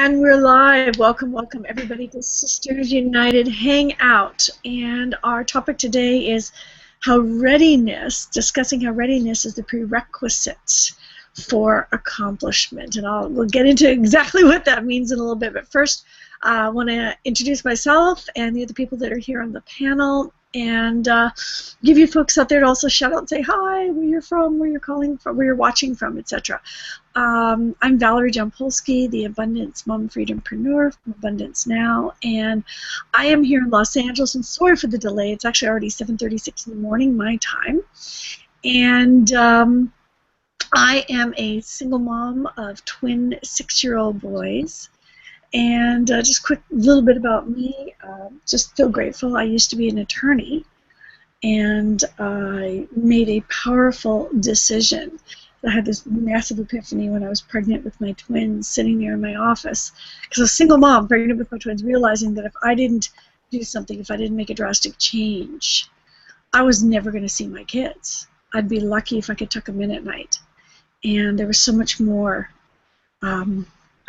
And we're live. Welcome, welcome everybody to Sisters United Hangout. And our topic today is discussing how readiness is the prerequisite for accomplishment. And we'll get into exactly what that means in a little bit. But first, I want to introduce myself and the other people that are here on the panel, and give you folks out there to also shout out and say hi, where you're from, where you're calling from, where you're watching from, etc. I'm Valerie Jampolsky, the Abundance Mom Freedompreneur from Abundance Now, and I am here in Los Angeles, and sorry for the delay. It's actually already 7:36 in the morning, my time, and I am a single mom of twin 6-year-old boys. And just quick little bit about me, just feel grateful. I used to be an attorney, and I made a powerful decision. I had this massive epiphany when I was pregnant with my twins, sitting there in my office, because I was a single mom, pregnant with my twins, realizing that if I didn't do something, if I didn't make a drastic change, I was never going to see my kids. I'd be lucky if I could tuck them in at night. And there was so much more.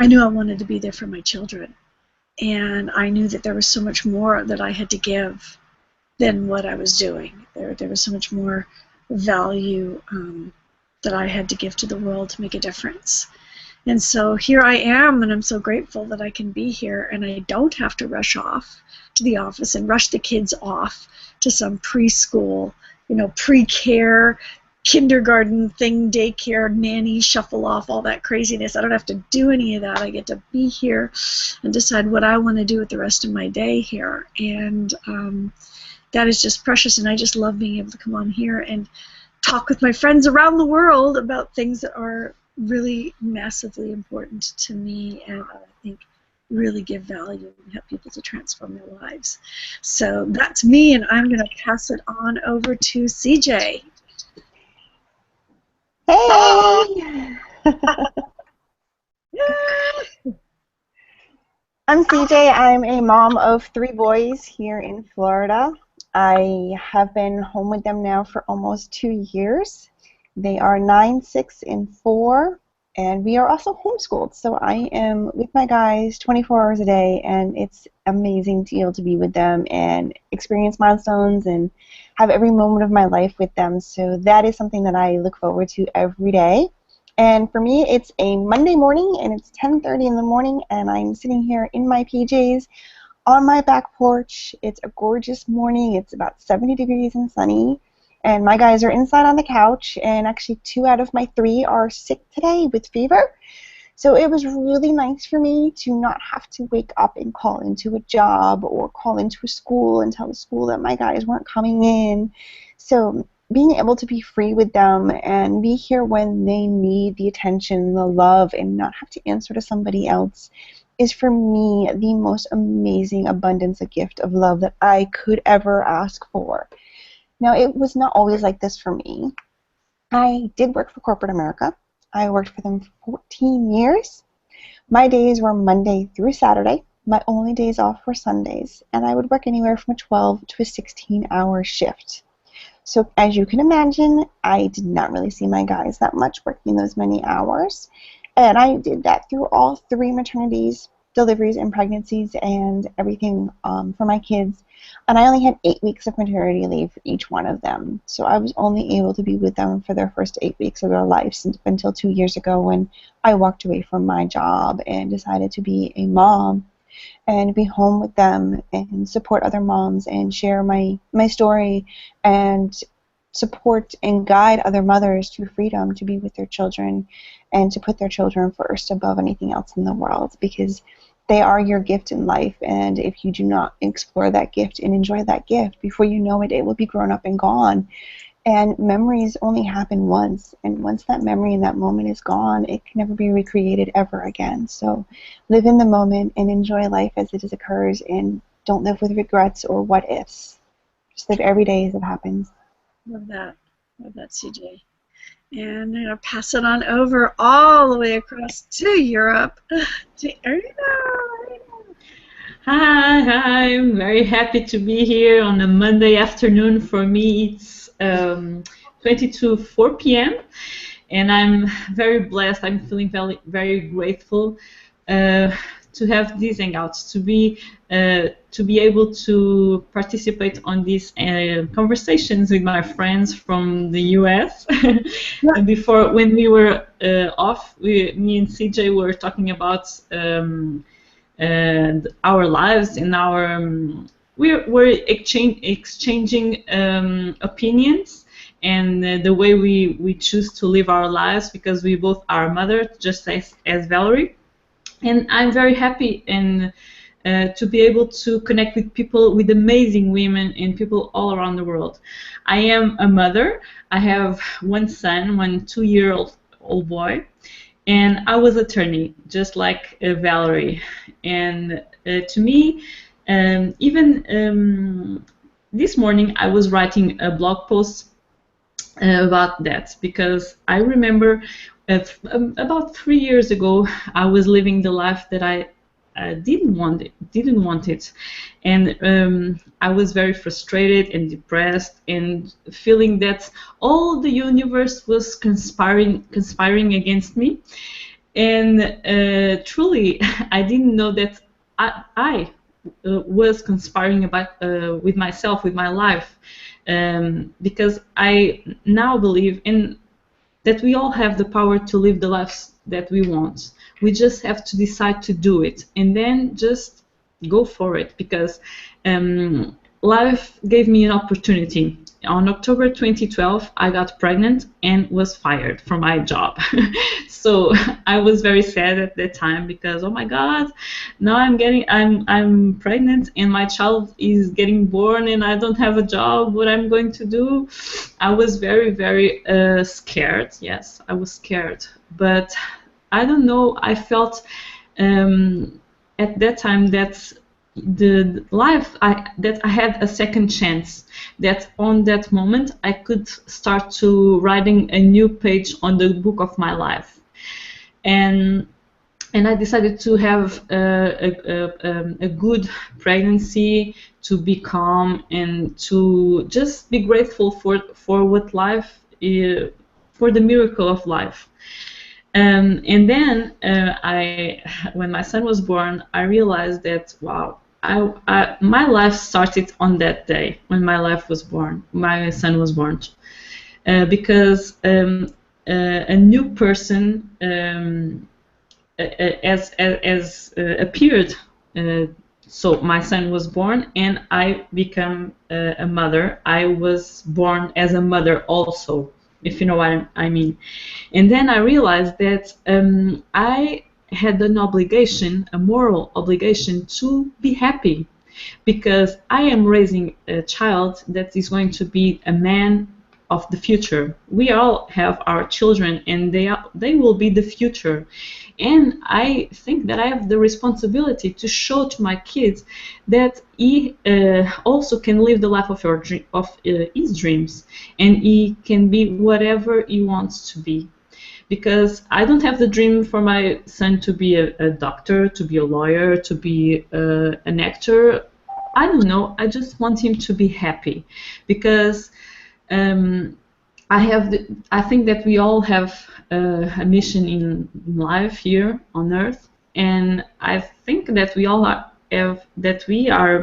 I knew I wanted to be there for my children, and I knew that there was so much more that I had to give than what I was doing. There was so much more value that I had to give to the world to make a difference. And so here I am, and I'm so grateful that I can be here, and I don't have to rush off to the office and rush the kids off to some preschool, pre-care, kindergarten thing, daycare, nanny, shuffle off, all that craziness. I don't have to do any of that. I get to be here and decide what I want to do with the rest of my day here. And that is just precious, and I just love being able to come on here and talk with my friends around the world about things that are really massively important to me, and I think really give value and help people to transform their lives. So that's me, and I'm going to pass it on over to CJ. Hey! I'm CJ. I'm a mom of 3 boys here in Florida. I have been home with them now for almost 2 years. They are 9, 6, and 4, and we are also homeschooled. So I am with my guys 24 hours a day, and it's amazing to be able to be with them and experience milestones and have every moment of my life with them. So that is something that I look forward to every day. And for me, it's a Monday morning, and it's 10:30 in the morning, and I'm sitting here in my PJs on my back porch. It's a gorgeous morning. It's about 70 degrees and sunny, and my guys are inside on the couch, and actually 2 out of my 3 are sick today with fever. So it was really nice for me to not have to wake up and call into a job or call into a school and tell the school that my guys weren't coming in. So being able to be free with them and be here when they need the attention, the love, and not have to answer to somebody else is for me the most amazing abundance, a gift of love that I could ever ask for. Now, it was not always like this for me. I did work for corporate America. I worked for them for 14 years. My days were Monday through Saturday. My only days off were Sundays, and I would work anywhere from a 12 to a 16-hour shift. So as you can imagine, I did not really see my guys that much working those many hours, and I did that through all 3 maternities, deliveries, and pregnancies, and everything for my kids. And I only had 8 weeks of maternity leave for each one of them. So I was only able to be with them for their first 8 weeks of their lives until 2 years ago, when I walked away from my job and decided to be a mom and be home with them and support other moms and share my story and support and guide other mothers to freedom to be with their children and to put their children first above anything else in the world, because they are your gift in life, and if you do not explore that gift and enjoy that gift, before you know it, it will be grown up and gone. And memories only happen once, and once that memory and that moment is gone, it can never be recreated ever again. So live in the moment and enjoy life as it occurs, and don't live with regrets or what ifs. Just live every day as it happens. Love that, CJ. And I'm going to pass it on over all the way across to Europe to Erina. Hi, I'm very happy to be here on a Monday afternoon. For me, it's 20 to 4 p.m. and I'm very blessed. I'm feeling very, very grateful to have these hangouts, to be able to participate on these conversations with my friends from the US. Yeah. Before, when we were off, me and CJ were talking about our lives and our we're exchanging opinions and the way we choose to live our lives, because we both are mothers, just as Valerie. And I'm very happy and to be able to connect with people, with amazing women and people all around the world. I am a mother. I have one son, one 2-year-old boy, and I was attorney, just like Valerie. And to me, even this morning, I was writing a blog post about that, because I remember about 3 years ago, I was living the life that I didn't want it, and I was very frustrated and depressed, and feeling that all the universe was conspiring against me. And truly, I didn't know that I was conspiring with myself, with my life, because I now believe in that we all have the power to live the lives that we want. We just have to decide to do it, and then just go for it, because life gave me an opportunity. On October 2012, I got pregnant and was fired from my job. So I was very sad at that time, because oh my God, now I'm pregnant and my child is getting born and I don't have a job. What I'm going to do? I was very, very scared. Yes, I was scared, but I don't know. I felt at that time that the life that I had a second chance, that on that moment I could start to writing a new page on the book of my life, and I decided to have a good pregnancy, to be calm and to just be grateful for what life for the miracle of life. And then when my son was born, I realized that wow, my life started on that day when my son was born, because a new person appeared. So my son was born, and I became a mother. I was born as a mother also, if you know what I mean. And then I realized that I had an obligation, a moral obligation, to be happy, because I am raising a child that is going to be a man of the future. We all have our children, and they will be the future. And I think that I have the responsibility to show to my kids that he also can live the life of his dreams, and he can be whatever he wants to be. Because I don't have the dream for my son to be a doctor, to be a lawyer, to be an actor. I don't know. I just want him to be happy, because I think that we all have a mission in life here on Earth, and I think that we all are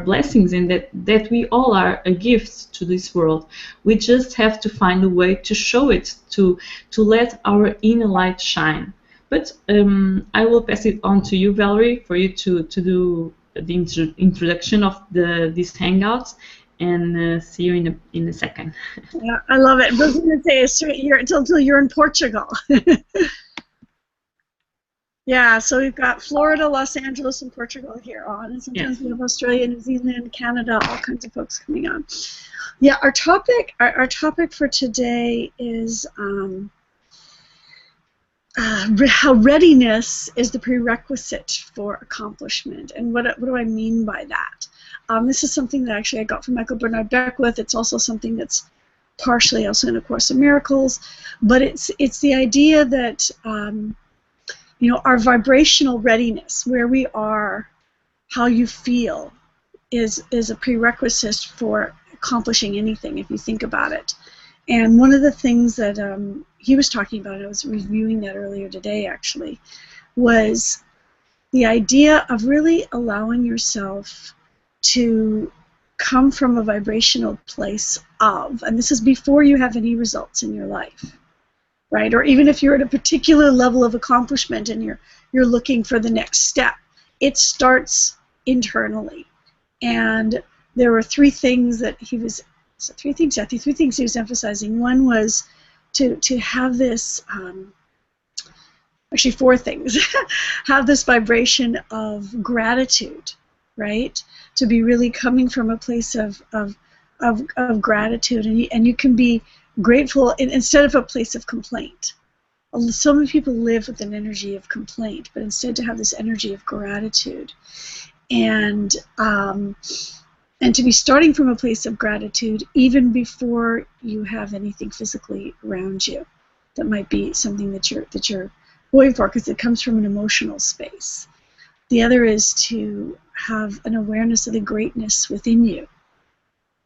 blessings, and that we all are a gift to this world. We just have to find a way to show it, to let our inner light shine. But I will pass it on to you, Valerie, for you to do the introduction of these hangouts, and see you in a second. Yeah, I love it. I was going to say until you're in Portugal. Yeah, so we've got Florida, Los Angeles, and Portugal here on, and sometimes Yes. we have Australia, New Zealand, Canada, all kinds of folks coming on. Yeah, our topic for today is how readiness is the prerequisite for accomplishment, and what do I mean by that? This is something that actually I got from Michael Bernard Beckwith. It's also something that's partially also in A Course in Miracles, but it's the idea that our vibrational readiness, where we are, how you feel, is a prerequisite for accomplishing anything, if you think about it. And one of the things that he was talking about, and I was reviewing that earlier today actually, was The idea of really allowing yourself to come from a vibrational place of, and this is before you have any results in your life, right? Or even if you're at a particular level of accomplishment and you're looking for the next step, it starts internally. And there were three things that he was, three things he was emphasizing. One was to have this, actually four things, have this vibration of gratitude, right? To be really coming from a place of gratitude, and you can be grateful instead of a place of complaint. So many people live with an energy of complaint, but instead to have this energy of gratitude, and to be starting from a place of gratitude even before you have anything physically around you that might be something that you're going for, because it comes from an emotional space. The other is to have an awareness of the greatness within you,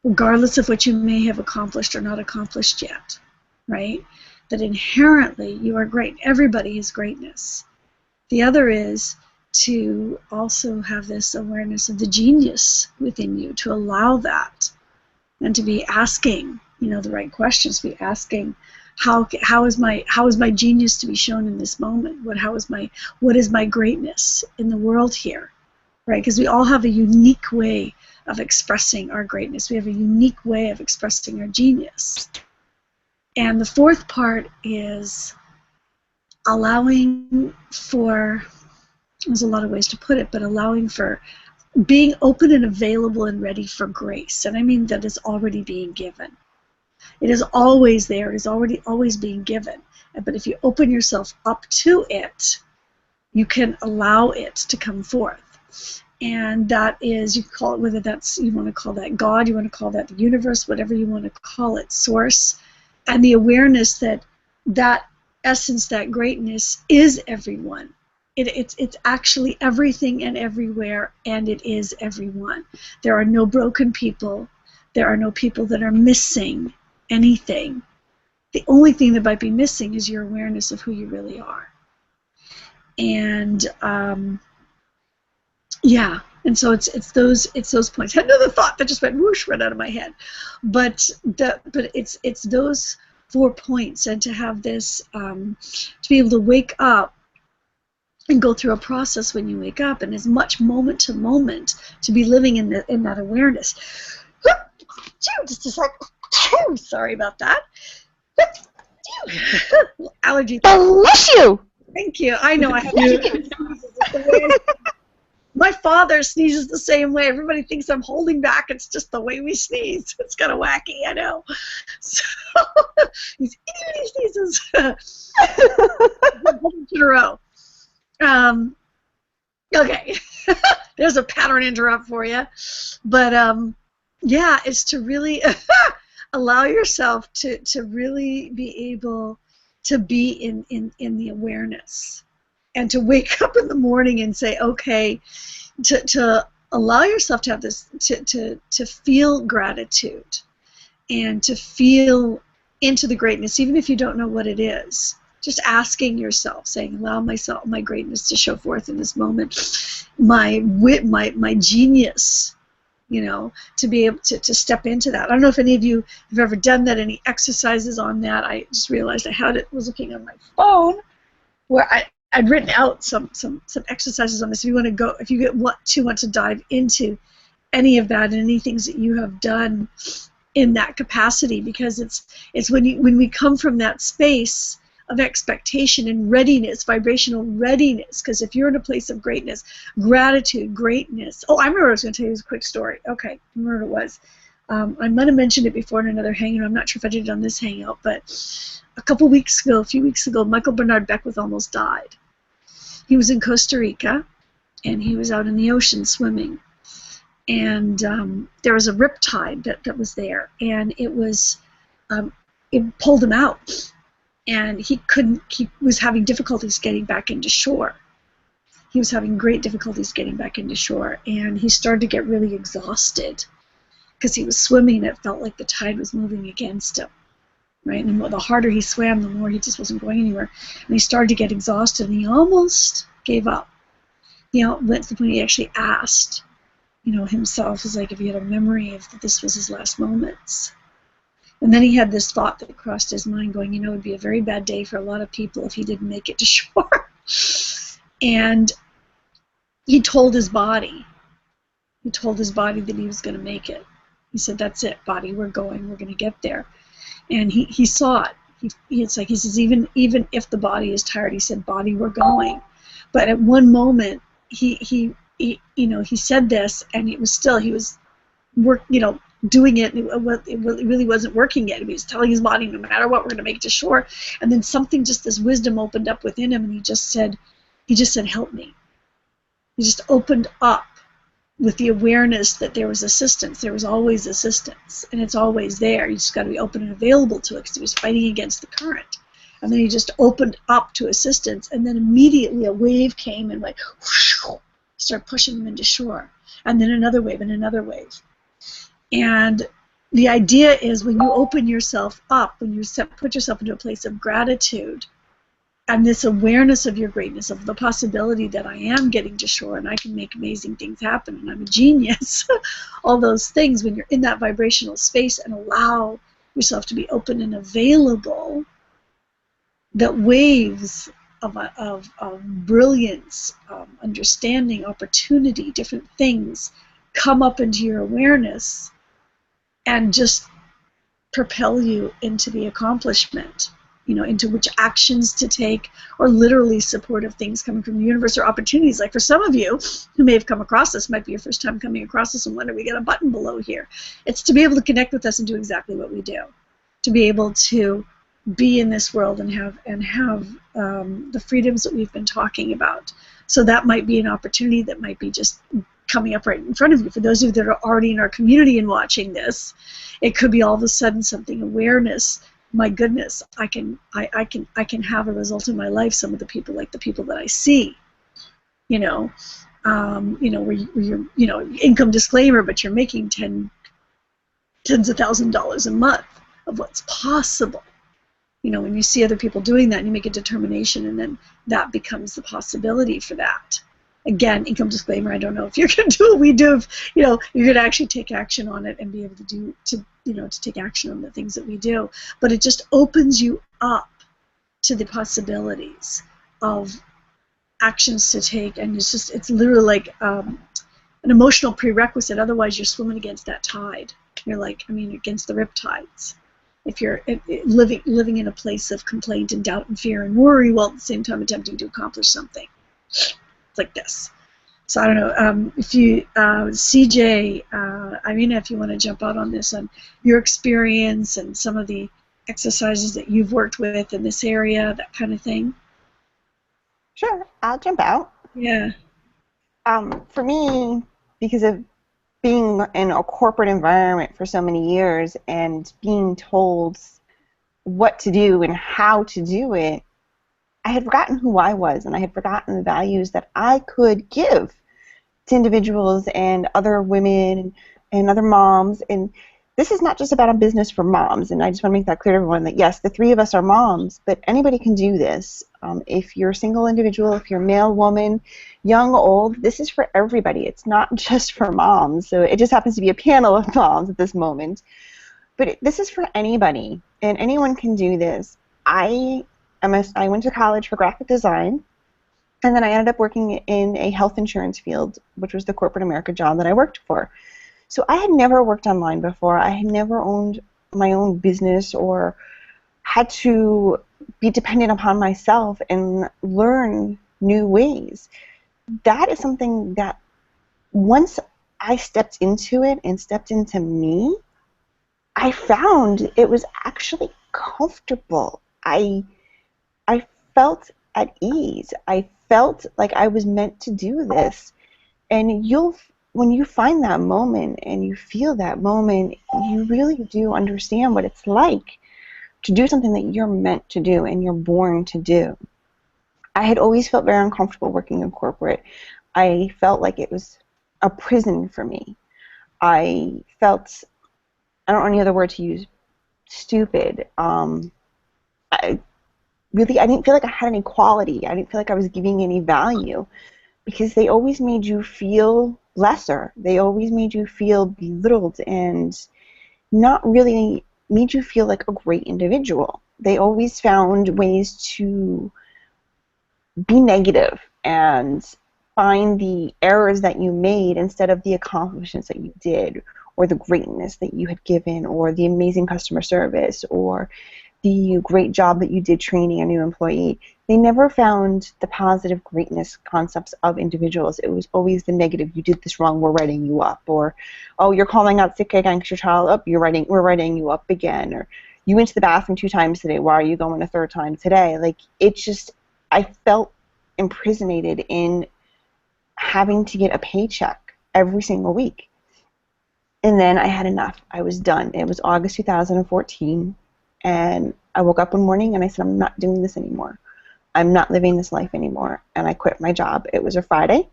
regardless of what you may have accomplished or not accomplished yet, right? That inherently you are great. Everybody has greatness. The other is to also have this awareness of the genius within you, to allow that, and to be asking, the right questions, be asking, how is my genius to be shown in this moment? What is my greatness in the world here, right? Because we all have a unique way of expressing our greatness. We have a unique way of expressing our genius. And the fourth part is allowing for, there's a lot of ways to put it, but allowing for being open and available and ready for grace. And I mean that it's already being given. It is always there. It is always being given. But if you open yourself up to it, you can allow it to come forth. And that is, you call it, whether that's, you want to call that God, you want to call that the universe, whatever you want to call it, source, and the awareness that that essence, that greatness is everyone. It's actually everything and everywhere, and it is everyone. There are no broken people. There are no people that are missing anything. The only thing that might be missing is your awareness of who you really are. And yeah, and so it's those points. I had another thought that just went whoosh right out of my head, but it's those 4 points, and to have this to be able to wake up and go through a process when you wake up, and as much moment to moment to be living in that awareness. Just a sec. Sorry about that. Allergy. Bless you. Thank you. I know I have to. My father sneezes the same way. Everybody thinks I'm holding back. It's just the way we sneeze. It's kind of wacky, I know. So he's he sneezes. In a row. Okay. There's a pattern interrupt for you. But yeah, it's to really allow yourself to really be able to be in the awareness, and to wake up in the morning and say, okay, to allow yourself to have this, to feel gratitude and to feel into the greatness, even if you don't know what it is. Just asking yourself, saying, allow myself, my greatness to show forth in this moment, my wit, my genius, to be able to step into that. I don't know if any of you have ever done that, any exercises on that. I just realized was looking on my phone where I'd written out some exercises on this. If you want to dive into any of that and any things that you have done in that capacity, because it's when we come from that space of expectation and readiness, vibrational readiness, because if you're in a place of greatness, gratitude, greatness. Oh, I remember I was going to tell you a quick story. Okay, I remember what it was. I might have mentioned it before in another hangout. I'm not sure if I did it on this hangout, but a few weeks ago, Michael Bernard Beckwith almost died. He was in Costa Rica, and he was out in the ocean swimming. And there was a riptide that was there, and it pulled him out. And he was having difficulties getting back into shore. He was having great difficulties getting back into shore, and he started to get really exhausted because he was swimming and it felt like the tide was moving against him, right? And the harder he swam, the more he just wasn't going anywhere. And he started to get exhausted, and he almost gave up. went to the point he actually asked, himself, is like if he had a memory of that this was his last moments. And then he had this thought that crossed his mind going, it would be a very bad day for a lot of people if he didn't make it to shore. And he told his body that he was going to make it. He said, that's it, body, we're going to get there. And he saw it. He says, even if the body is tired, he said, body, we're going. But at one moment, he said this, and he was doing it. It really wasn't working yet. He was telling his body, no matter what, we're going to make it to shore. And then something, just this wisdom opened up within him, and he just said, help me. He just opened up with the awareness that there was assistance. There was always assistance, and it's always there. You just got to be open and available to it, because he was fighting against the current. And then he just opened up to assistance, and then immediately a wave came and went, whoosh, started pushing him into shore. And then another wave and another wave. And the idea is, when you open yourself up, when you put yourself into a place of gratitude, and this awareness of your greatness, of the possibility that I am getting to shore and I can make amazing things happen and I'm a genius, all those things, when you're in that vibrational space and allow yourself to be open and available, that waves of brilliance, understanding, opportunity, different things come up into your awareness and just propel you into the accomplishment. Into which actions to take, or literally supportive things coming from the universe, or opportunities. Like for some of you who may have come across this, might be your first time coming across this and wonder, we got a button below here. It's to be able to connect with us and do exactly what we do. To be able to be in this world and have the freedoms that we've been talking about. So that might be an opportunity that might be just coming up right in front of you. For those of you that are already in our community and watching this, it could be all of a sudden something, awareness. My goodness, I can have a result in my life. Some of the people, like the people that I see, where you're, income disclaimer, but you're making tens of $1,000s a month of what's possible. When you see other people doing that, and you make a determination, and then that becomes the possibility for that. Again, income disclaimer, I don't know if you're going to do what we do, if, you're going to actually take action on it and be able to take action on the things that we do. But it just opens you up to the possibilities of actions to take, and it's literally like an emotional prerequisite. Otherwise, you're swimming against that tide. You're against the riptides. If you're living in a place of complaint and doubt and fear and worry, while at the same time attempting to accomplish something. It's like this. So I don't know if you, CJ, Irina, if you want to jump out on this, on your experience and some of the exercises that you've worked with in this area, that kind of thing. Sure, I'll jump out. Yeah. For me, because of being in a corporate environment for so many years and being told what to do and how to do it, I had forgotten who I was, and I had forgotten the values that I could give to individuals and other women and other moms. And this is not just about a business for moms, and I just want to make that clear to everyone that yes, the three of us are moms, but anybody can do this. If you're a single individual, if you're a male, woman, young, old, this is for everybody. It's not just for moms. So it just happens to be a panel of moms at this moment. But this is for anybody, and anyone can do this. I went to college for graphic design, and then I ended up working in a health insurance field, which was the corporate America job that I worked for. So I had never worked online before. I had never owned my own business or had to be dependent upon myself and learn new ways. That is something that once I stepped into it and stepped into me, I found it was actually comfortable. I felt at ease. I felt like I was meant to do this. And when you find that moment and you feel that moment, you really do understand what it's like to do something that you're meant to do and you're born to do. I had always felt very uncomfortable working in corporate. I felt like it was a prison for me. I felt, I don't know any other word to use, stupid. I didn't feel like I had any quality. I didn't feel like I was giving any value. because they always made you feel lesser. They always made you feel belittled and not really made you feel like a great individual. They always found ways to be negative and find the errors that you made instead of the accomplishments that you did, or the greatness that you had given, or the amazing customer service, or the great job that you did training a new employee. They never found the positive greatness concepts of individuals. It was always the negative. You did this wrong, we're writing you up. Or, oh, you're calling out sick again because your child up, we're writing you up again. Or, you went to the bathroom 2 times today, why are you going a 3rd time today? Like, it just, I felt imprisoned in having to get a paycheck every single week. And then I had enough. I was done. It was August 2014, and I woke up one morning and I said, I'm not doing this anymore. I'm not living this life anymore. And I quit my job. It was a Friday.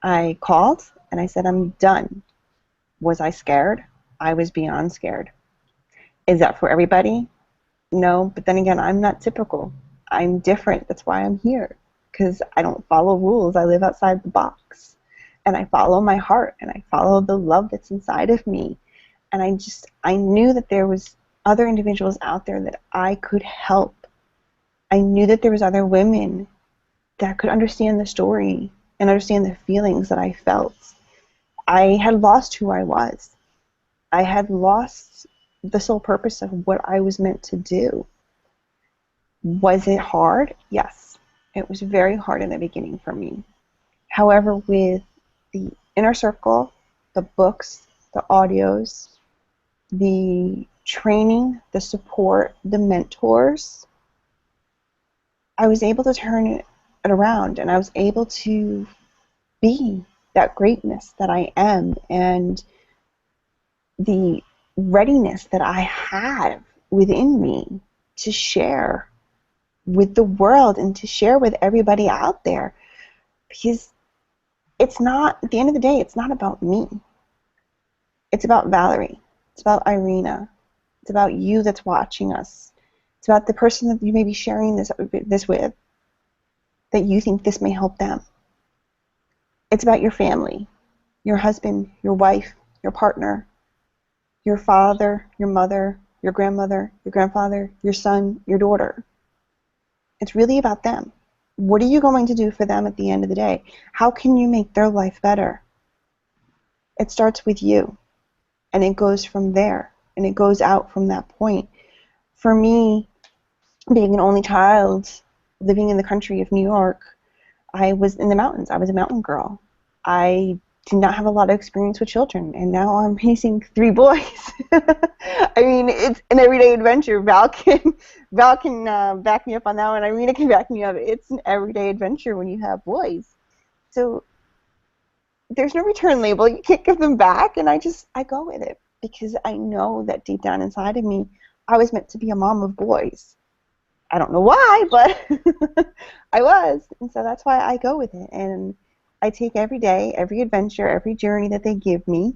I called and I said, I'm done. Was I scared? I was beyond scared. Is that for everybody? No, but then again, I'm not typical. I'm different. That's why I'm here, because I don't follow rules. I live outside the box, and I follow my heart, and I follow the love that's inside of me. And I knew that there was other individuals out there that I could help. I knew that there was other women that could understand the story and understand the feelings that I felt. I had lost who I was. I had lost the sole purpose of what I was meant to do. Was it hard? Yes. It was very hard in the beginning for me. However, with the inner circle, the books, the audios, the training, the support, the mentors, I was able to turn it around, and I was able to be that greatness that I am, and the readiness that I have within me to share with the world and to share with everybody out there. Because it's not, at the end of the day, it's not about me. It's about Valerie. It's about Irina. It's about you that's watching us. It's about the person that you may be sharing this with, that you think this may help them. It's about your family, your husband, your wife, your partner, your father, your mother, your grandmother, your grandfather, your son, your daughter. It's really about them. What are you going to do for them at the end of the day? How can you make their life better? It starts with you, and it goes from there, and it goes out from that point. For me, being an only child, living in the country of New York, I was in the mountains. I was a mountain girl. I did not have a lot of experience with children, and now I'm raising 3 boys. I mean, it's an everyday adventure. Val can back me up on that one. Irina can back me up. It's an everyday adventure when you have boys. So there's no return label. You can't give them back, and I go with it, because I know that deep down inside of me, I was meant to be a mom of boys. I don't know why, but I was, and so that's why I go with it. And I take every day, every adventure, every journey that they give me,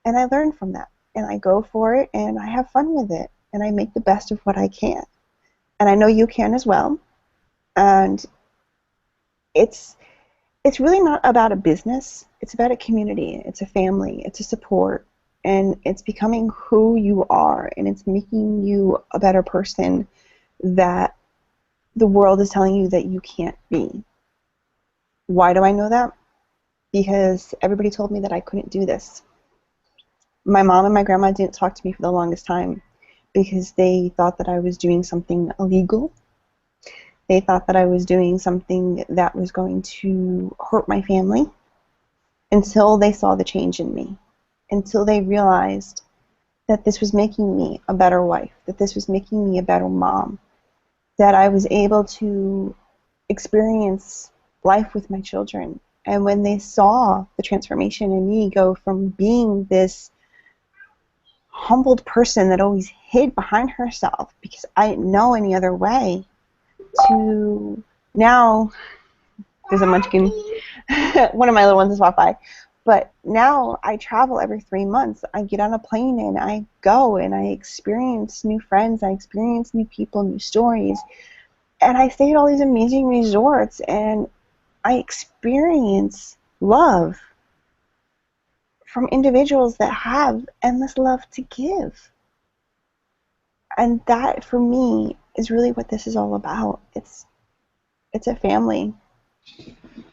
and I learn from that. And I go for it, and I have fun with it, and I make the best of what I can. And I know you can as well. And it's really not about a business. It's about a community. It's a family. It's a support. And it's becoming who you are, and it's making you a better person that the world is telling you that you can't be. Why do I know that? Because everybody told me that I couldn't do this. My mom and my grandma didn't talk to me for the longest time because they thought that I was doing something illegal. They thought that I was doing something that was going to hurt my family, until they saw the change in me, until they realized that this was making me a better wife, that this was making me a better mom, that I was able to experience life with my children. And when they saw the transformation in me go from being this humbled person that always hid behind herself because I didn't know any other way, to now, there's a munchkin, one of my little ones is walked by, but now I travel every 3 months. I get on a plane and I go and I experience new friends, I experience new people, new stories, and I stay at all these amazing resorts, and I experience love from individuals that have endless love to give. And that, for me, is really what this is all about. It's a family.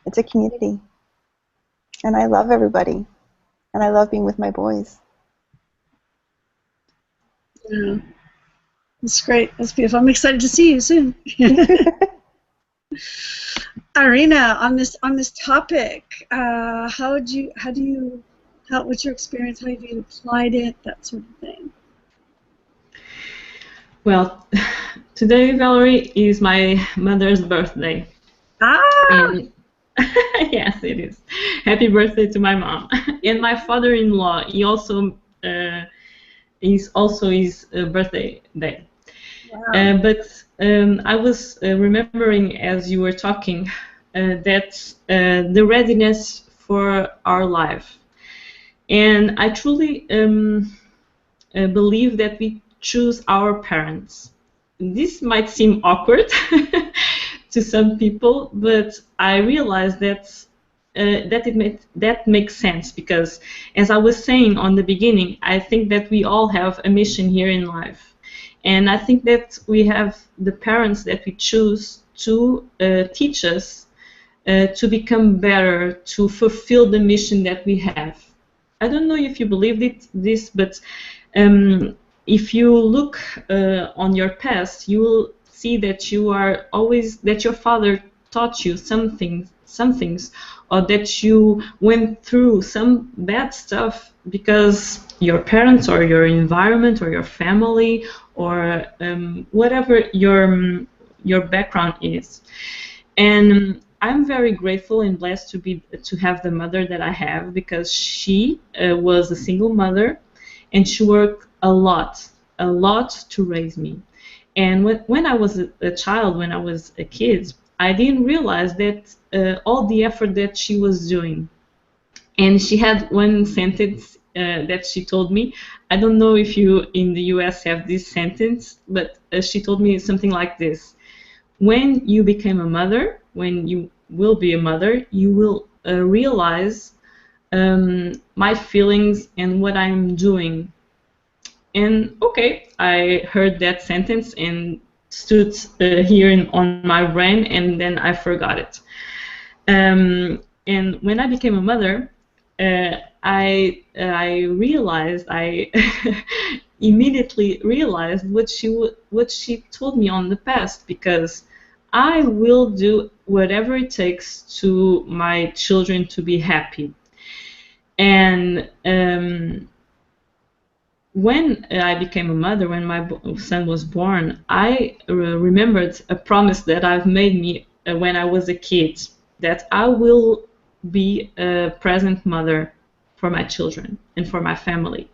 It's a community. And I love everybody. And I love being with my boys. Yeah. That's great. That's beautiful. I'm excited to see you soon. Irina, on this topic, what's your experience? How have you applied it? That sort of thing. Well, today, Valerie, is my mother's birthday. And yes, it is. Happy birthday to my mom. And my father-in-law, he also is also his birthday day. Wow. But I was remembering as you were talking that the readiness for our life. And I truly believe that we choose our parents. This might seem awkward to some people, but I realize that that makes sense, because, as I was saying on the beginning, I think that we all have a mission here in life, and I think that we have the parents that we choose to teach us to become better, to fulfill the mission that we have. I don't know if you believe this, but if you look on your past, you will see that that your father taught you some things, or that you went through some bad stuff because your parents or your environment or your family or whatever your background is. And I'm very grateful and blessed to have the mother that I have, because she was a single mother, and she worked a lot to raise me. And when I was a child, when I was a kid, I didn't realize that all the effort that she was doing. And she had one sentence that she told me. I don't know if you in the US have this sentence, but she told me something like this: when you become a mother, when you will be a mother, you will realize my feelings and what I'm doing. And okay, I heard that sentence and stood here on my brain, and then I forgot it. And when I became a mother, I realized, I immediately realized what she told me on the past, because I will do whatever it takes to my children to be happy. And when I became a mother, when my son was born, I remembered a promise that I've made me when I was a kid, that I will be a present mother for my children and for my family.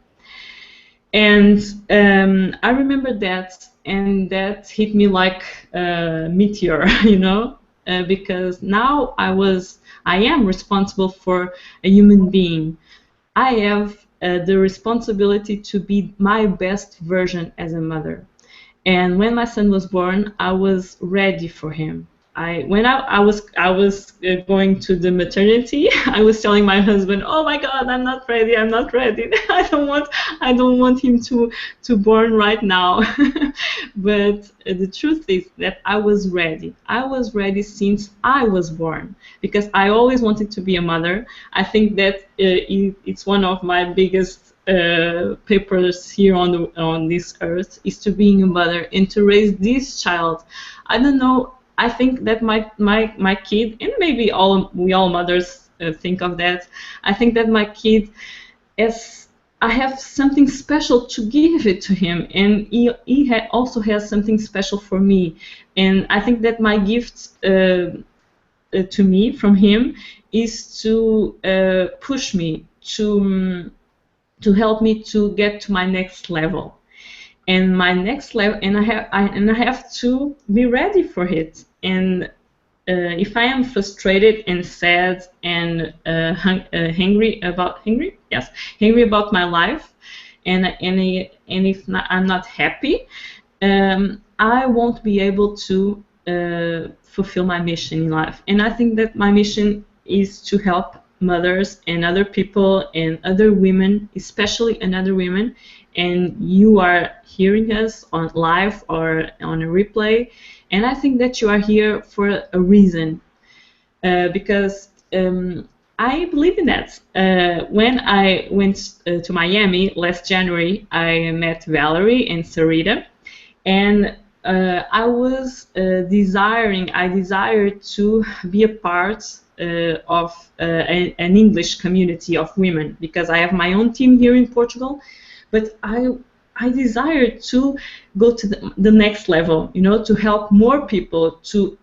And I remember that, and that hit me like a meteor, because now I am responsible for a human being. I have the responsibility to be my best version as a mother. And when my son was born, I was ready for him. When I was going to the maternity, I was telling my husband, "Oh my God, I'm not ready. I'm not ready. I don't want him to born right now." But the truth is that I was ready. I was ready since I was born, because I always wanted to be a mother. I think that it's one of my biggest papers here on this earth, is to being a mother and to raise this child. I don't know. I think that my kid, and maybe we all mothers think of that. I think that my kid, I have something special to give it to him, and he also has something special for me. And I think that my gift to me from him is to push me, to help me to get to my next level. And my next level, and I have to be ready for it. And if I am frustrated and sad and hungry about my life, and if not, I'm not happy, I won't be able to fulfill my mission in life. And I think that my mission is to help mothers and other people and other women, especially another women. And you are hearing us on live or on a replay, and I think that you are here for a reason, because I believe in that. When I went to Miami last January, I met Valerie and Sarita, and I was I desired to be a part of an English community of women, because I have my own team here in Portugal, but I desired to go to the next level, you know, to help more people, to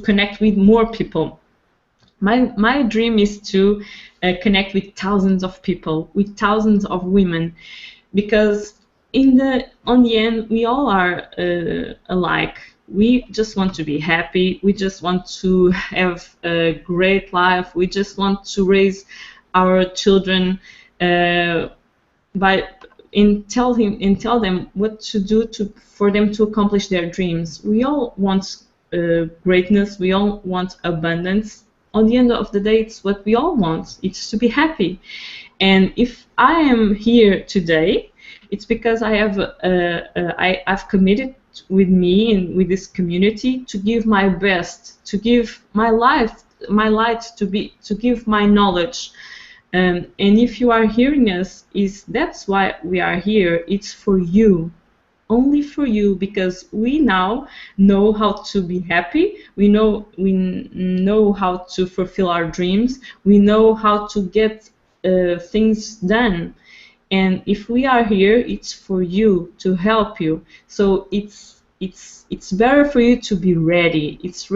connect with more people. My dream is to connect with thousands of people, with thousands of women, because on the end we all are alike. We just want to be happy. We just want to have a great life. We just want to raise our children tell them what to do for them to accomplish their dreams. We all want greatness. We all want abundance. On the end of the day, it's what we all want. It's to be happy. And if I am here today, it's because I've committed with me and with this community to give my best, to give my life, my light, to give my knowledge. And if you are hearing us, that's why we are here. It's for you, only for you, because we now know how to be happy. We know how to fulfill our dreams. We know how to get things done. And if we are here, it's for you, to help you. So it's better for you to be ready. It's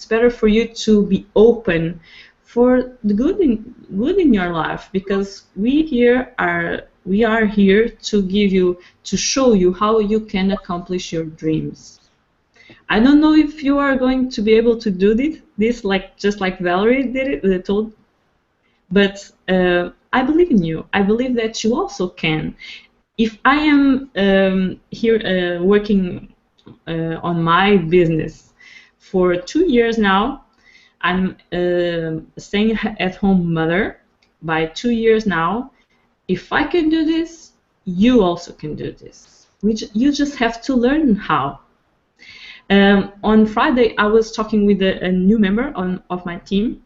better for you to be open for the good in your life, because we are here to show you how you can accomplish your dreams. I don't know if you are going to be able to do this just like Valerie did it, told, but I believe in you. I believe that you also can. If I am here working on my business for 2 years now, I'm staying at home mother by 2 years now. If I can do this, you also can do this. You just have to learn how. On Friday, I was talking with a new member of my team,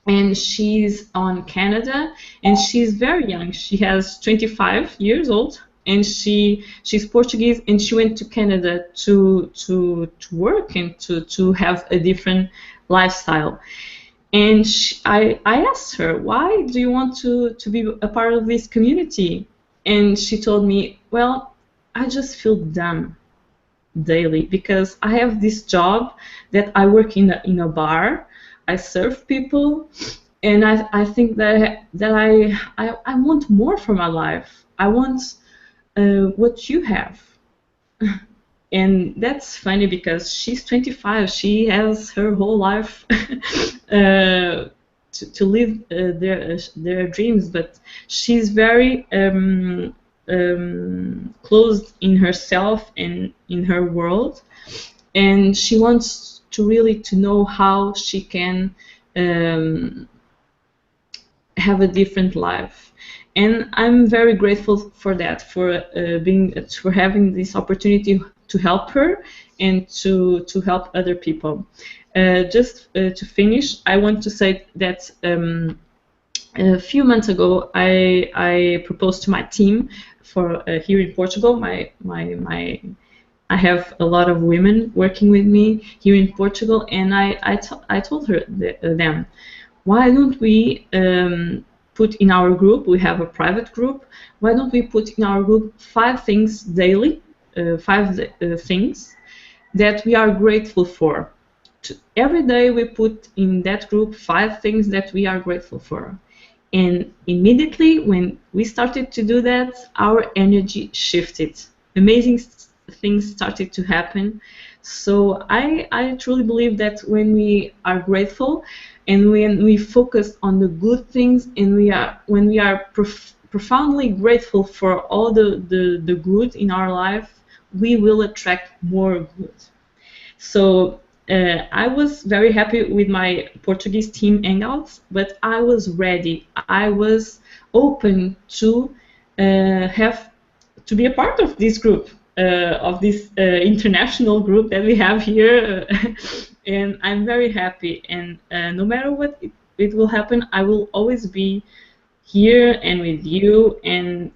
and she's on Canada, and she's very young. She has 25 years old, and she's Portuguese, and she went to Canada to work and to have a different lifestyle. And I asked her, why do you want to be a part of this community? And she told me, well, I just feel dumb daily, because I have this job that I work in a bar. I serve people, and I think that I want more for my life. I want what you have. And that's funny, because she's 25. She has her whole life to live their dreams, but she's very closed in herself and in her world, and she wants to know how she can have a different life. And I'm very grateful for that, for having this opportunity to help her and to help other people. Just to finish, I want to say that a few months ago, I proposed to my team for here in Portugal. I have a lot of women working with me here in Portugal, and I told them, why don't we put in our group, we have a private group, why don't we put in our group 5 things daily, 5 things that we are grateful for. Every day we put in that group 5 things that we are grateful for. And immediately when we started to do that, our energy shifted. Amazing things started to happen. So I truly believe that when we are grateful and when we focus on the good things, and when we are profoundly grateful for all the good in our life, we will attract more good. So I was very happy with my Portuguese team hangouts, but I was ready. I was open to have to be a part of this group, of this international group that we have here, and I'm very happy. And no matter what it will happen, I will always be here and with you, and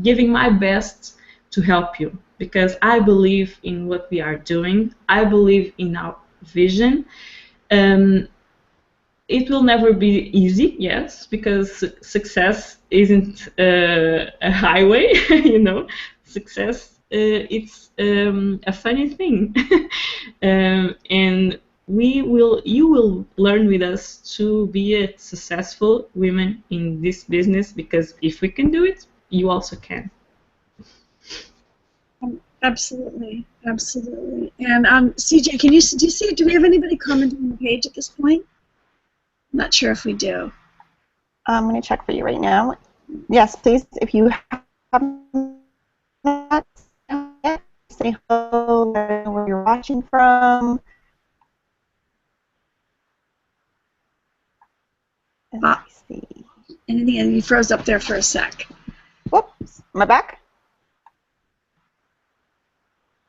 giving my best to help you, because I believe in what we are doing. I believe in our vision. Um, it will never be easy, yes, because success isn't a highway. You know, success, it's a funny thing. And you will learn with us to be a successful women in this business, because if we can do it, you also can. Absolutely, absolutely. And CJ, do you see? Do we have anybody commenting on the page at this point? I'm not sure if we do. I'm going to check for you right now. Yes, please, if you have not yet, say hello, let us know where you're watching from. And let me see. And you froze up there for a sec. Whoops, am I back?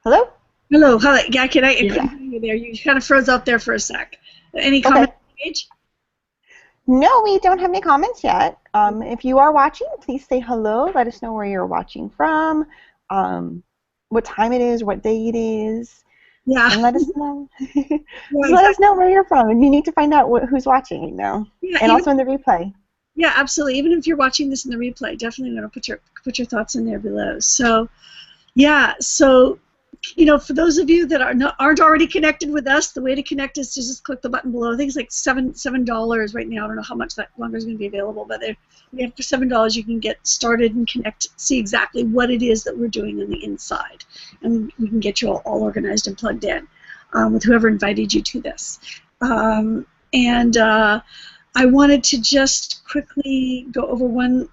Hello? Hello, hello. Yeah, I couldn't Yeah. hear you there. You kind of froze up there for a sec. Any comments on the page? No, we don't have any comments yet. If you are watching, please say hello. Let us know where you're watching from, what time it is, what day it is. Yeah. And let us know. Yeah, Let us know where you're from. And you need to find out who's watching right now. Yeah, and also in the replay. Yeah, absolutely. Even if you're watching this in the replay, definitely want to put your thoughts in there below. So, yeah. So, you know, for those of you that aren't already connected with us, the way to connect is to just click the button below. I think it's like $7 right now. I don't know how much that longer is going to be available, but for $7 you can get started and connect, see exactly what it is that we're doing on the inside, and we can get you all organized and plugged in with whoever invited you to this. I wanted to just quickly go over one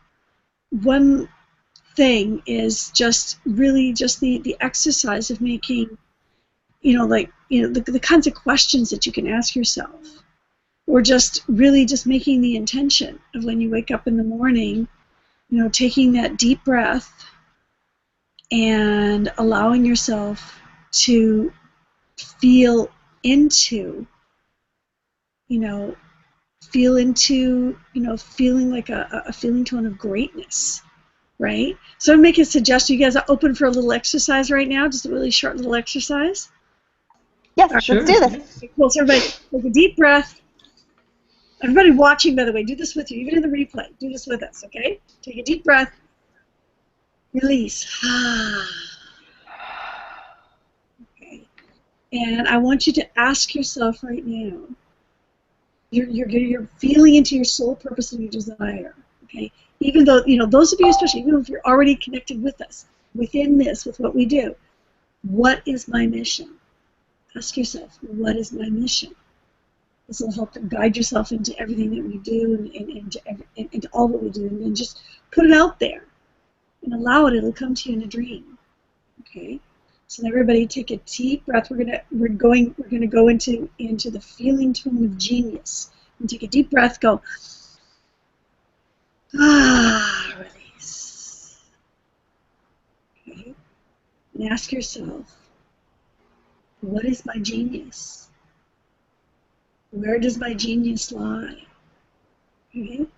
thing, is just really just the exercise of making, the kinds of questions that you can ask yourself, or just really just making the intention of when you wake up in the morning, taking that deep breath and allowing yourself to feel into, feeling like a feeling tone of greatness, right? So I'm making a suggestion. You guys are open for a little exercise right now, just a really short little exercise? Yes, sure. Let's do this. Okay, cool. So everybody, take a deep breath. Everybody watching, by the way, do this with you, even in the replay. Do this with us, okay? Take a deep breath. Release. Okay. And I want you to ask yourself right now, you're feeling into your soul purpose and your desire, okay? Even though, those of you especially, even if you're already connected with us, within this, with what we do, what is my mission? Ask yourself, what is my mission? This will help to guide yourself into everything that we do and into all that we do, and then just put it out there and allow it. It'll come to you in a dream, okay? So everybody take a deep breath. We're gonna go into the feeling tone of genius. And take a deep breath. Go. Release. Okay. And ask yourself, what is my genius? Where does my genius lie? Okay.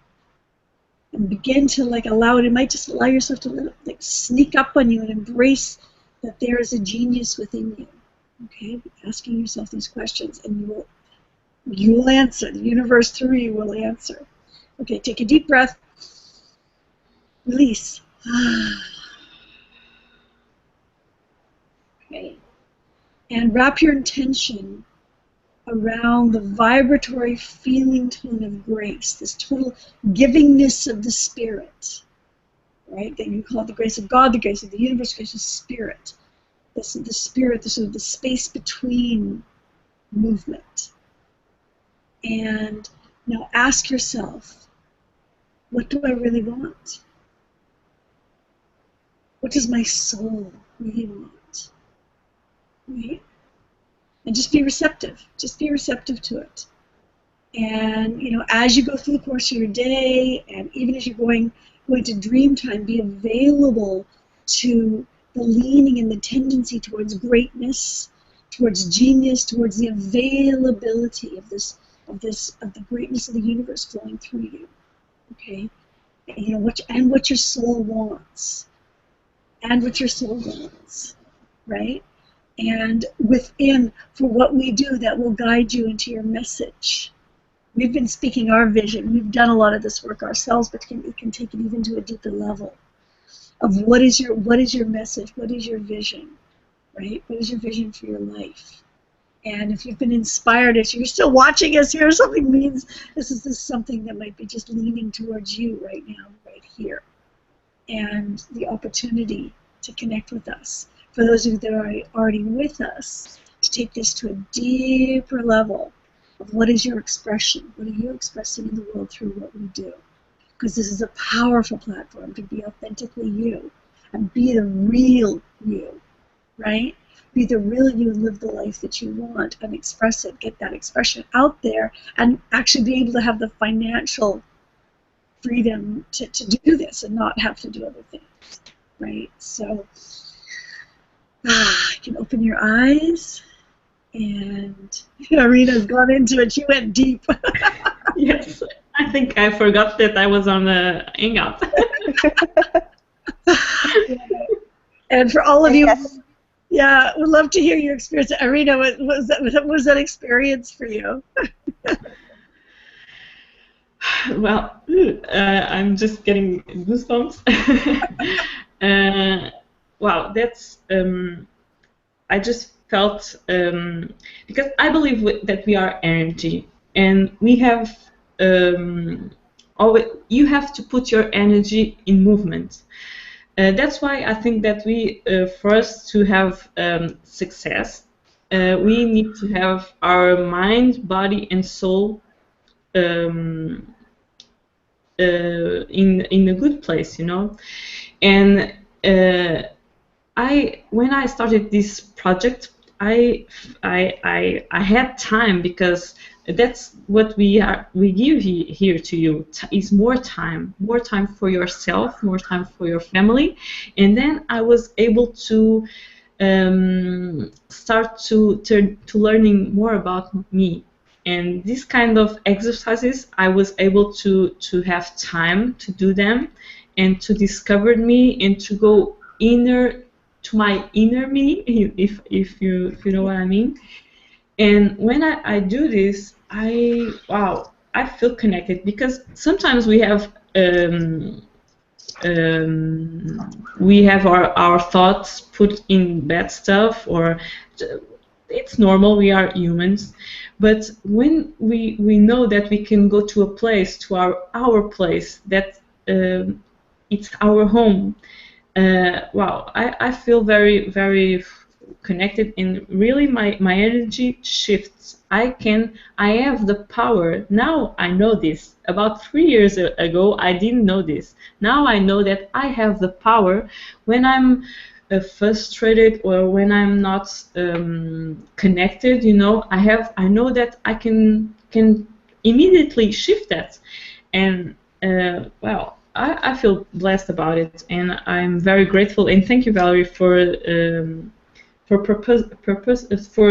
And begin to allow it. It might just allow yourself to let it sneak up on you and embrace that there is a genius within you. Okay, asking yourself these questions, and you will answer. The universe through you will answer. Okay, take a deep breath. Release. Okay, and wrap your intention around the vibratory feeling tone of grace, this total givingness of the spirit, right? That you call it the grace of God, the grace of the universe, the grace of spirit. This is the spirit, this is the space between movement. And now ask yourself, what do I really want? What does my soul really want? Right? And just be receptive. Just be receptive to it. And as you go through the course of your day, and even as you're going to dream time, be available to the leaning and the tendency towards greatness, towards genius, towards the availability of the greatness of the universe flowing through you. Okay, what your soul wants, right? And within, for what we do, that will guide you into your message. We've been speaking our vision. We've done a lot of this work ourselves, but we can take it even to a deeper level of what is your message, what is your vision, right? What is your vision for your life? And if you've been inspired, if you're still watching us here, something means this is something that might be just leaning towards you right now, right here. And the opportunity to connect with us. For those of you that are already with us, to take this to a deeper level of what is your expression? What are you expressing in the world through what we do? Because this is a powerful platform to be authentically you and be the real you, right? Be the real you and live the life that you want and express it, get that expression out there, and actually be able to have the financial freedom to do this and not have to do other things, right? So you can open your eyes, and Irina's gone into it. She went deep. Yes, I think I forgot that I was on the Hangout. And for all of you, Yes. yeah, would love to hear your experience. Irina, what was that experience for you? Well, I'm just getting goosebumps. Wow, that's. I just felt because I believe that we are energy, and we have always. You have to put your energy in movement. That's why I think that we, for us to have success, we need to have our mind, body, and soul in a good place, And when I started this project, I had time, because that's what we give here to you is more time for yourself, more time for your family, and then I was able to start to learning more about me. And this kind of exercises, I was able to have time to do them and to discover me and to go to my inner me, if you know what I mean. And when I do this, I feel connected, because sometimes we have our thoughts put in bad stuff, or it's normal, we are humans. But when we know that we can go to a place, to our place, that it's our home, I feel very, very connected, and really my energy shifts. I have the power. Now I know this. About 3 years ago, I didn't know this. Now I know that I have the power when I'm frustrated, or when I'm not connected. I know that I can immediately shift that, and I feel blessed about it, and I'm very grateful. And thank you, Valerie, for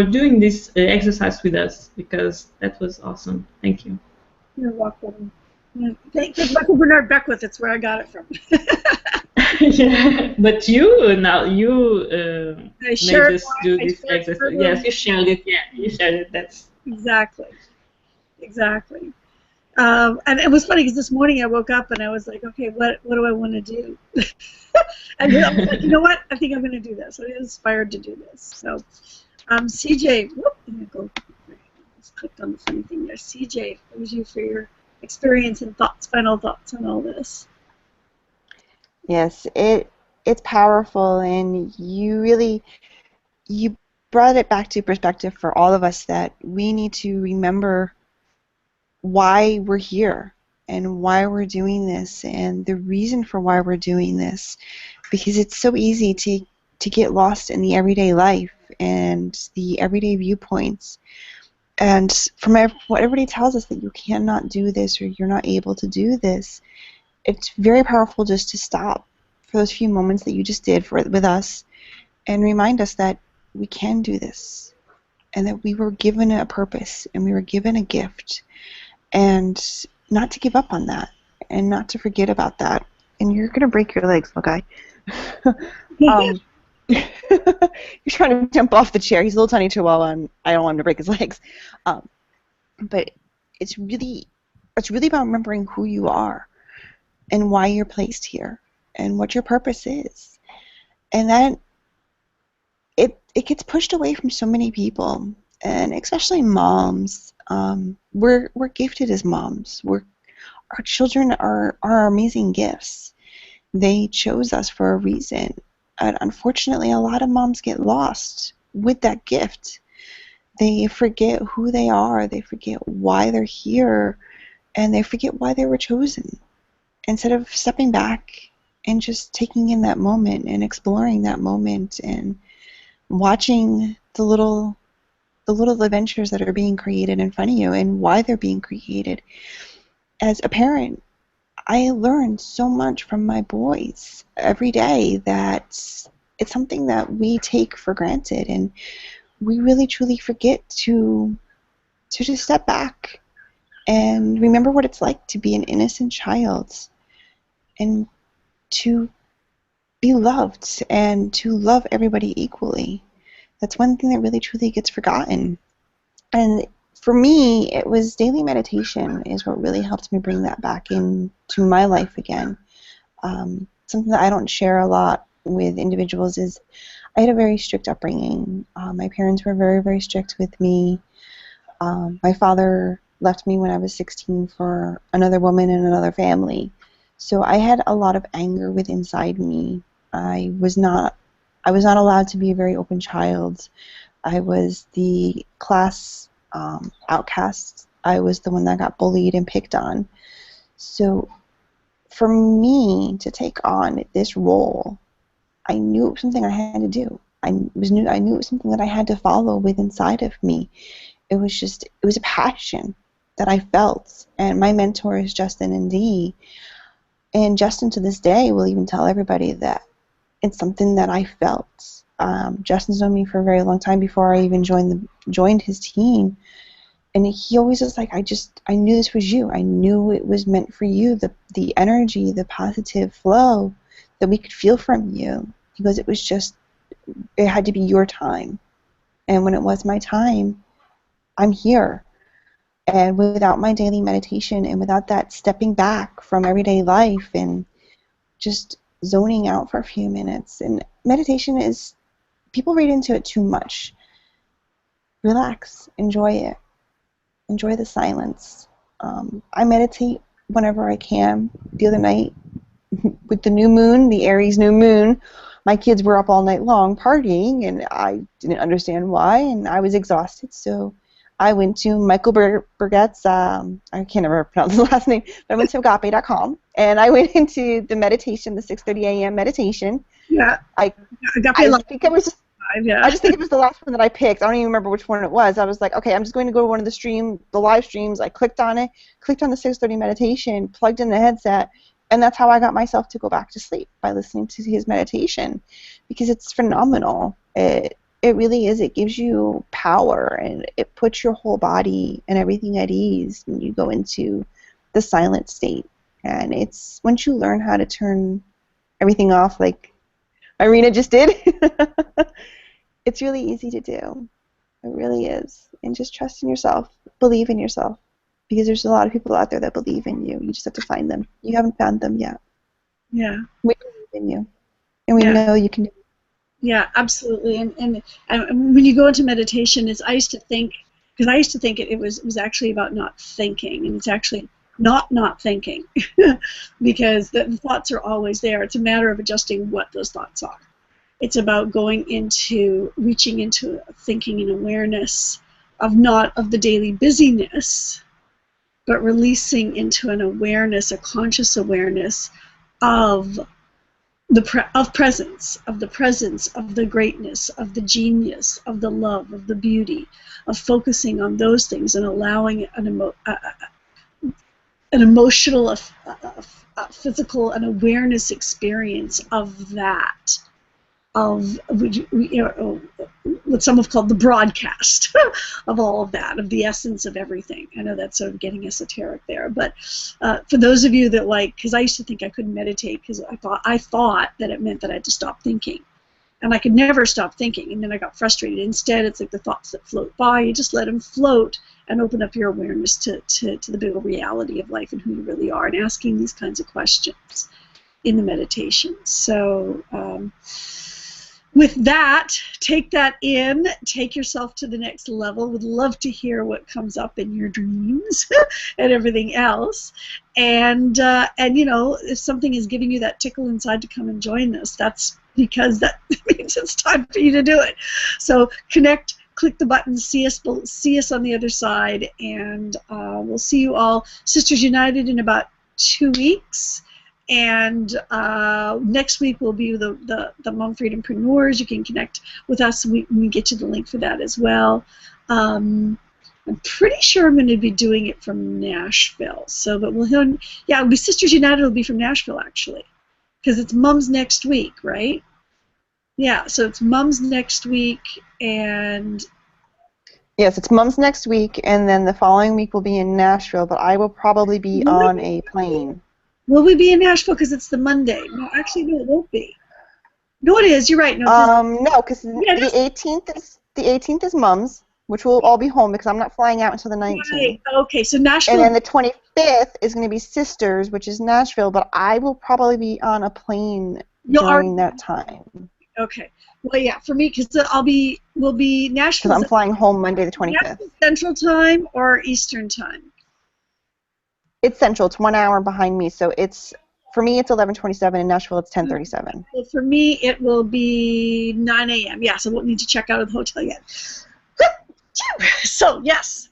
doing this exercise with us, because that was awesome. Thank you. You're welcome. Yeah, thank Michael Bernard Beckwith. That's where I got it from. Yeah, but you made us do this exercise. Yes, you shared it. Yeah, you shared it. That's exactly. And it was funny, because this morning I woke up and I was like, okay, what do I want to do? And I was like, you know what? I think I'm going to do this. I'm inspired to do this. So, CJ, I'm going to go. Just clicked on the funny thing there. CJ, what was you for your experience and final thoughts on all this? Yes, it's powerful, and you brought it back to perspective for all of us, that we need to remember why we're here. and why we're doing this and the reason for why we're doing this, because it's so easy to get lost in the everyday life and the everyday viewpoints. And from what everybody tells us that you cannot do this or you're not able to do this, it's very powerful just to stop for those few moments that you just did with us and remind us that we can do this and that we were given a purpose and we were given a gift, and not to give up on that and not to forget about that. And you're going to break your legs, little guy. You're trying to jump off the chair. He's a little tiny chihuahua, and I don't want him to break his legs. But it's really about remembering who you are and why you're placed here and what your purpose is. And that it gets pushed away from so many people, and especially moms. We're gifted as moms. Our children are amazing gifts. They chose us for a reason. And unfortunately, a lot of moms get lost with that gift. They forget who they are. They forget why they're here. And they forget why they were chosen. Instead of stepping back and just taking in that moment and exploring that moment and watching the little adventures that are being created in front of you and why they're being created. As a parent, I learn so much from my boys every day that it's something that we take for granted, and we really truly forget to just step back and remember what it's like to be an innocent child and to be loved and to love everybody equally. That's one thing that really truly gets forgotten. And for me, it was daily meditation is what really helped me bring that back into my life again. Something that I don't share a lot with individuals is I had a very strict upbringing. My parents were very, very strict with me. My father left me when I was 16 for another woman and another family. So I had a lot of anger within inside me. I was not allowed to be a very open child. I was the class outcast. I was the one that got bullied and picked on. So for me to take on this role, I knew it was something I had to do. I knew it was something that I had to follow with inside of me. It was a passion that I felt. And my mentor is Justin and Dee. And Justin to this day will even tell everybody that it's something that I felt. Justin's known me for a very long time before I even joined his team. And he always was like, I knew this was you. I knew it was meant for you, the energy, the positive flow that we could feel from you. Because it had to be your time. And when it was my time, I'm here. And without my daily meditation and without that stepping back from everyday life and just zoning out for a few minutes. And meditation is, people read into it too much. Relax. Enjoy it. Enjoy the silence. I meditate whenever I can. The other night, with the new moon, the Aries new moon, my kids were up all night long partying, and I didn't understand why, and I was exhausted, so I went to Michael Burgett's, I can't ever pronounce his last name, but I went to agape.com, and I went into the meditation, the 6:30 a.m. meditation. Yeah. I think it was I just think it was the last one that I picked. I don't even remember which one it was. I was like, okay, I'm just going to go to one of the live streams. I clicked on it, clicked on the 6:30 meditation, plugged in the headset, and that's how I got myself to go back to sleep, by listening to his meditation, because it's phenomenal. It really is. It gives you power, and it puts your whole body and everything at ease when you go into the silent state. And it's once you learn how to turn everything off, like Irina just did, it's really easy to do. It really is. And just trust in yourself. Believe in yourself. Because there's a lot of people out there that believe in you. You just have to find them. You haven't found them yet. Yeah. We believe in you. And we know you can do it. Yeah, absolutely. And when you go into meditation, I used to think it was actually about not thinking, and it's actually not thinking because the thoughts are always there. It's a matter of adjusting what those thoughts are. It's about reaching into thinking and awareness of not of the daily busyness, but releasing into an awareness, a conscious awareness of presence, of the greatness, of the genius, of the love, of the beauty, of focusing on those things and allowing an emotional, physical, and awareness experience of that, of what some have called the broadcast of all of that, of the essence of everything. I know that's sort of getting esoteric there, but for those of you that because I used to think I couldn't meditate because I thought that it meant that I had to stop thinking, and I could never stop thinking, and then I got frustrated. Instead, it's like the thoughts that float by, you just let them float and open up your awareness to the bigger reality of life and who you really are, and asking these kinds of questions in the meditation. So with that, take that in, take yourself to the next level. Would love to hear what comes up in your dreams and everything else. And if something is giving you that tickle inside to come and join us, that's because that means it's time for you to do it. So connect, click the button, see us on the other side, and we'll see you all, Sisters United, in about 2 weeks. And next week will be the Mom Freedompreneurs. You can connect with us. We get you the link for that as well. I'm pretty sure I'm going to be doing it from Nashville. So, but it'll be Sisters United. Will be from Nashville actually, because it's Mums next week, right? Yeah. So it's Mums next week, and yes, it's Mums next week, and then the following week will be in Nashville. But I will probably be on a plane. Will we be in Nashville because it's the Monday? No, actually, no, it won't be. No, it is. You're right. No, because the 18th is Mums, which we'll all be home because I'm not flying out until the 19th. Right. Okay, so Nashville. And then the 25th is going to be Sisters, which is Nashville, but I will probably be on a plane during that time. Okay. Well, yeah, for me, because we'll be Nashville. Because I'm flying home Monday the 25th. Nashville Central Time or Eastern Time? It's Central. It's 1 hour behind me, so for me it's 11:27. In Nashville it's 10:37. Well, for me it will be 9 a.m. Yeah, so I won't need to check out of the hotel yet. So yes,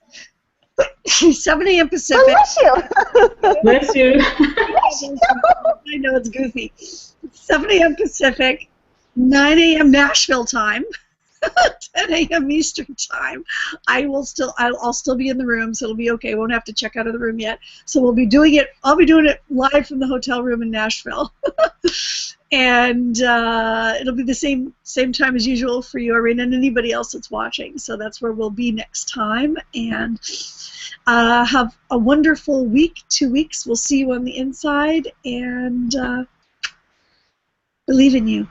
7 a.m. Pacific. Bless you. Bless you. I know it's goofy. 7 a.m. Pacific, 9 a.m. Nashville time. 10 a.m. Eastern time. I'll still be in the room, so it'll be okay. Won't have to check out of the room yet. So I'll be doing it live from the hotel room in Nashville. And it'll be the same time as usual for you, Irene, and anybody else that's watching. So that's where we'll be next time. And have a wonderful week, 2 weeks. We'll see you on the inside, and believe in you.